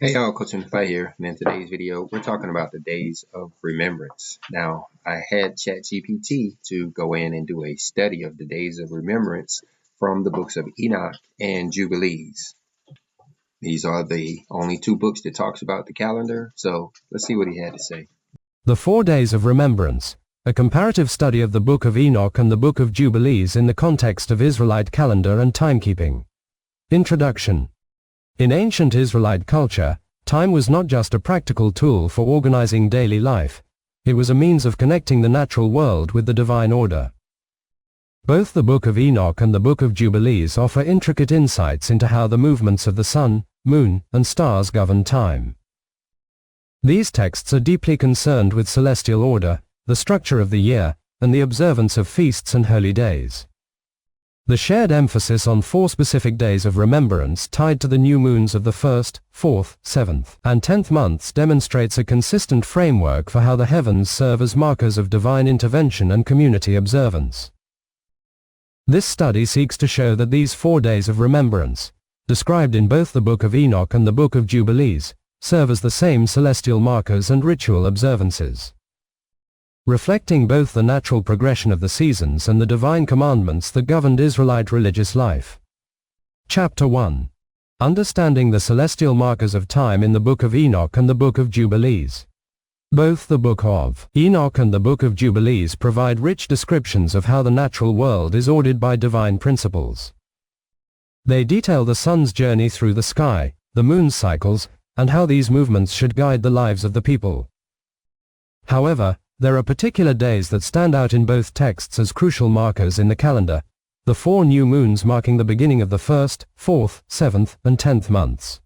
Hey y'all, Coach Inthefight here, and in today's video, we're talking about the days of remembrance. Now, I had ChatGPT to go in and do a study of the days of remembrance from the books of Enoch and Jubilees. These are the only two books that talks about the calendar, so let's see what he had to say. The 4 Days of Remembrance, a comparative study of the Book of Enoch and the Book of Jubilees in the context of Israelite calendar and timekeeping. Introduction. In ancient Israelite culture, time was not just a practical tool for organizing daily life, it was a means of connecting the natural world with the divine order. Both the Book of Enoch and the Book of Jubilees offer intricate insights into how the movements of the sun, moon, and stars govern time. These texts are deeply concerned with celestial order, the structure of the year, and the observance of feasts and holy days. The shared emphasis on 4 specific days of remembrance tied to the new moons of the 1st, 4th, 7th, and 10th months demonstrates a consistent framework for how the heavens serve as markers of divine intervention and community observance. This study seeks to show that these 4 days of remembrance, described in both the Book of Enoch and the Book of Jubilees, serve as the same celestial markers and ritual observances. Reflecting both the natural progression of the seasons and the divine commandments that governed Israelite religious life. Chapter 1. Understanding the celestial markers of time in the Book of Enoch and the Book of Jubilees. Both the Book of Enoch and the Book of Jubilees provide rich descriptions of how the natural world is ordered by divine principles. They detail the sun's journey through the sky, the moon's cycles, and how these movements should guide the lives of the people. However, there are particular days that stand out in both texts as crucial markers in the calendar, the 4 new moons marking the beginning of the 1st, 4th, 7th, and 10th months.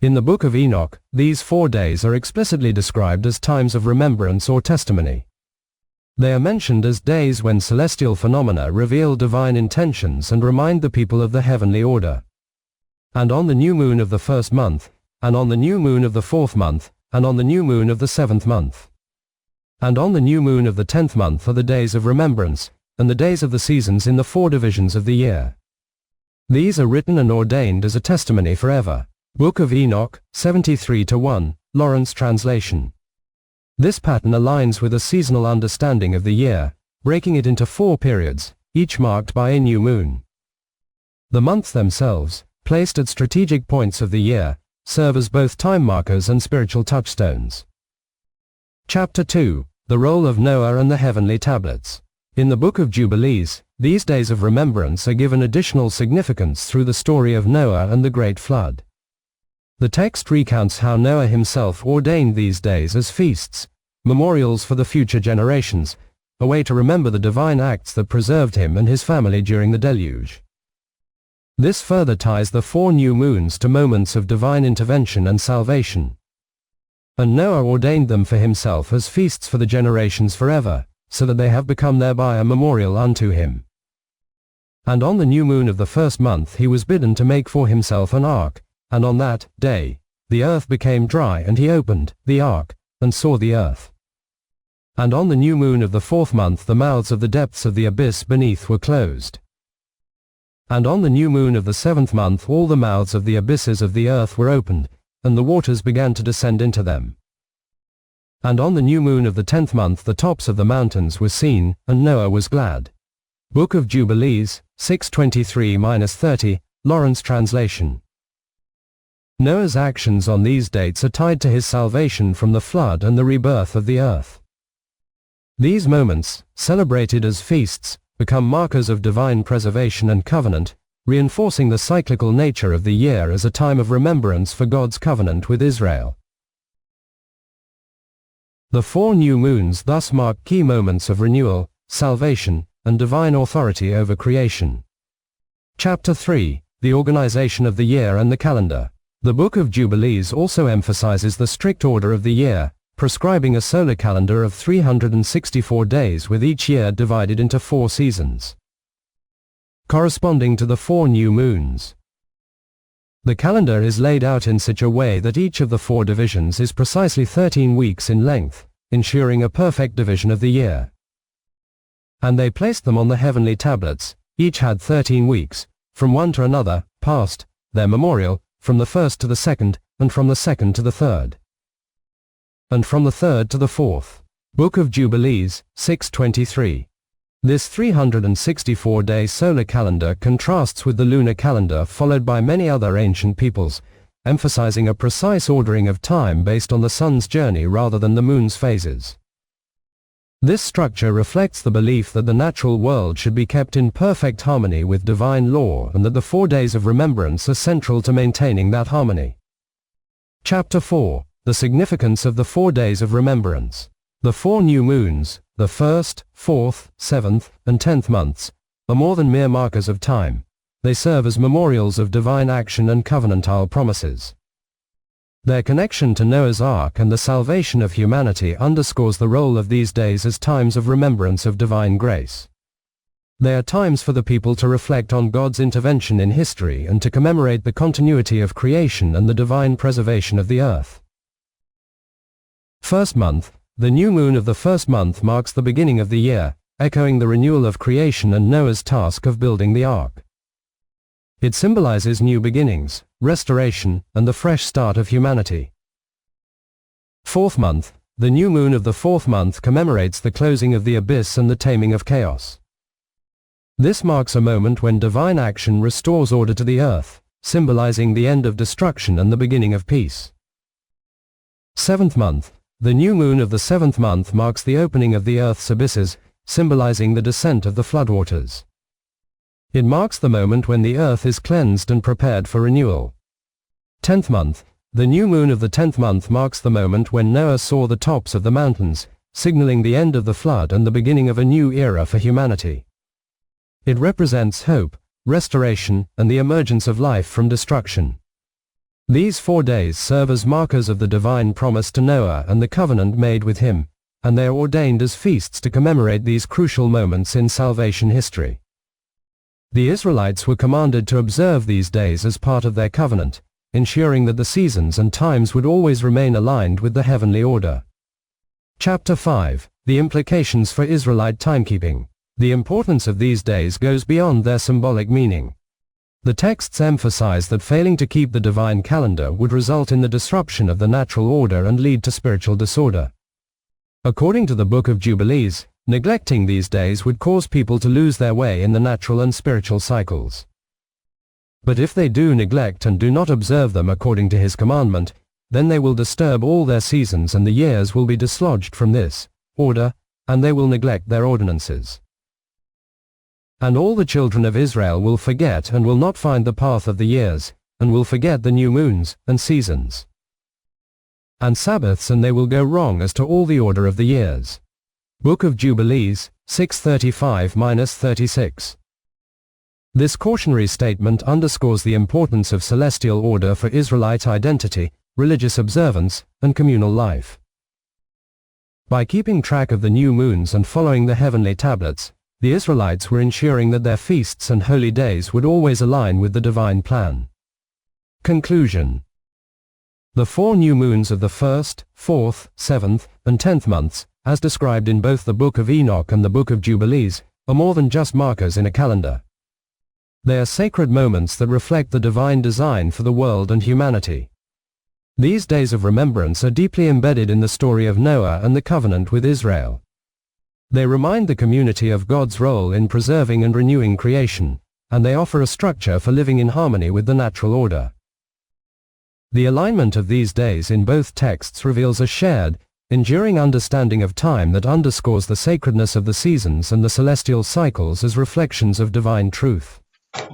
In the Book of Enoch, these 4 days are explicitly described as times of remembrance or testimony. They are mentioned as days when celestial phenomena reveal divine intentions and remind the people of the heavenly order. And on the new moon of the 1st month, and on the new moon of the 4th month, and on the new moon of the 7th month. And on the new moon of the 10th month are the days of remembrance, and the days of the seasons in the 4 divisions of the year. These are written and ordained as a testimony forever. Book of Enoch, 73:1, Lawrence translation. This pattern aligns with a seasonal understanding of the year, breaking it into 4 periods, each marked by a new moon. The months themselves, placed at strategic points of the year, serve as both time markers and spiritual touchstones. Chapter 2. The role of Noah and the heavenly tablets. In the Book of Jubilees, these days of remembrance are given additional significance through the story of Noah and the Great Flood. The text recounts how Noah himself ordained these days as feasts, memorials for the future generations, a way to remember the divine acts that preserved him and his family during the deluge. This further ties the 4 new moons to moments of divine intervention and salvation. And Noah ordained them for himself as feasts for the generations forever, so that they have become thereby a memorial unto him. And on the new moon of the 1st month he was bidden to make for himself an ark, and on that day the earth became dry, and he opened the ark, and saw the earth. And on the new moon of the 4th month the mouths of the depths of the abyss beneath were closed. And on the new moon of the 7th month all the mouths of the abysses of the earth were opened, and the waters began to descend into them. And on the new moon of the 10th month the tops of the mountains were seen, and Noah was glad. Book of Jubilees, 6:23-30, Lawrence translation. Noah's actions on these dates are tied to his salvation from the flood and the rebirth of the earth. These moments, celebrated as feasts, become markers of divine preservation and covenant, reinforcing the cyclical nature of the year as a time of remembrance for God's covenant with Israel. The 4 new moons thus mark key moments of renewal, salvation, and divine authority over creation. Chapter 3. The organization of the year and the calendar. The Book of Jubilees also emphasizes the strict order of the year, prescribing a solar calendar of 364 days with each year divided into 4 seasons, corresponding to the 4 new moons. The calendar is laid out in such a way that each of the 4 divisions is precisely 13 weeks in length, ensuring a perfect division of the year. And they placed them on the heavenly tablets, each had 13 weeks, from one to another, past, their memorial, from the first to the second, and from the second to the third, and from the third to the fourth. Book of Jubilees, 6:23. This 364-day solar calendar contrasts with the lunar calendar followed by many other ancient peoples, emphasizing a precise ordering of time based on the sun's journey rather than the moon's phases. This structure reflects the belief that the natural world should be kept in perfect harmony with divine law and that the 4 days of remembrance are central to maintaining that harmony. Chapter 4. The significance of the 4 days of remembrance. The 4 new moons, the 1st, 4th, 7th, and 10th months, are more than mere markers of time. They serve as memorials of divine action and covenantal promises. Their connection to Noah's Ark and the salvation of humanity underscores the role of these days as times of remembrance of divine grace. They are times for the people to reflect on God's intervention in history and to commemorate the continuity of creation and the divine preservation of the earth. First month. The new moon of the first month marks the beginning of the year, echoing the renewal of creation and Noah's task of building the ark. It symbolizes new beginnings, restoration, and the fresh start of humanity. Fourth month. The new moon of the fourth month commemorates the closing of the abyss and the taming of chaos. This marks a moment when divine action restores order to the earth, symbolizing the end of destruction and the beginning of peace. Seventh month. The new moon of the seventh month marks the opening of the earth's abysses, symbolizing the descent of the floodwaters. It marks the moment when the earth is cleansed and prepared for renewal. 10th month. The new moon of the 10th month marks the moment when Noah saw the tops of the mountains, signaling the end of the flood and the beginning of a new era for humanity. It represents hope, restoration, and the emergence of life from destruction. These 4 days serve as markers of the divine promise to Noah and the covenant made with him, and they are ordained as feasts to commemorate these crucial moments in salvation history. The Israelites were commanded to observe these days as part of their covenant, ensuring that the seasons and times would always remain aligned with the heavenly order. Chapter 5. The implications for Israelite timekeeping. The importance of these days goes beyond their symbolic meaning. The texts emphasize that failing to keep the divine calendar would result in the disruption of the natural order and lead to spiritual disorder. According to the Book of Jubilees, neglecting these days would cause people to lose their way in the natural and spiritual cycles. But if they do neglect and do not observe them according to his commandment, then they will disturb all their seasons and the years will be dislodged from this order, and they will neglect their ordinances. And all the children of Israel will forget and will not find the path of the years, and will forget the new moons, and seasons, and Sabbaths, and they will go wrong as to all the order of the years. Book of Jubilees, 6:35-36. This cautionary statement underscores the importance of celestial order for Israelite identity, religious observance, and communal life. By keeping track of the new moons and following the heavenly tablets, the Israelites were ensuring that their feasts and holy days would always align with the divine plan. Conclusion. The 4 new moons of the 1st, 4th, 7th, and 10th months, as described in both the Book of Enoch and the Book of Jubilees, are more than just markers in a calendar. They are sacred moments that reflect the divine design for the world and humanity. These days of remembrance are deeply embedded in the story of Noah and the covenant with Israel. They remind the community of God's role in preserving and renewing creation, and they offer a structure for living in harmony with the natural order. The alignment of these days in both texts reveals a shared, enduring understanding of time that underscores the sacredness of the seasons and the celestial cycles as reflections of divine truth.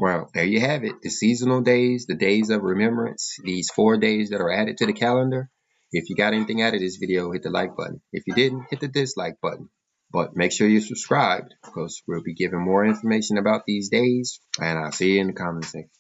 Well, there you have it. The seasonal days, the days of remembrance, these 4 days that are added to the calendar. If you got anything out of this video, hit the like button. If you didn't, hit the dislike button. But make sure you're subscribed because we'll be giving more information about these days. And I'll see you in the comment section.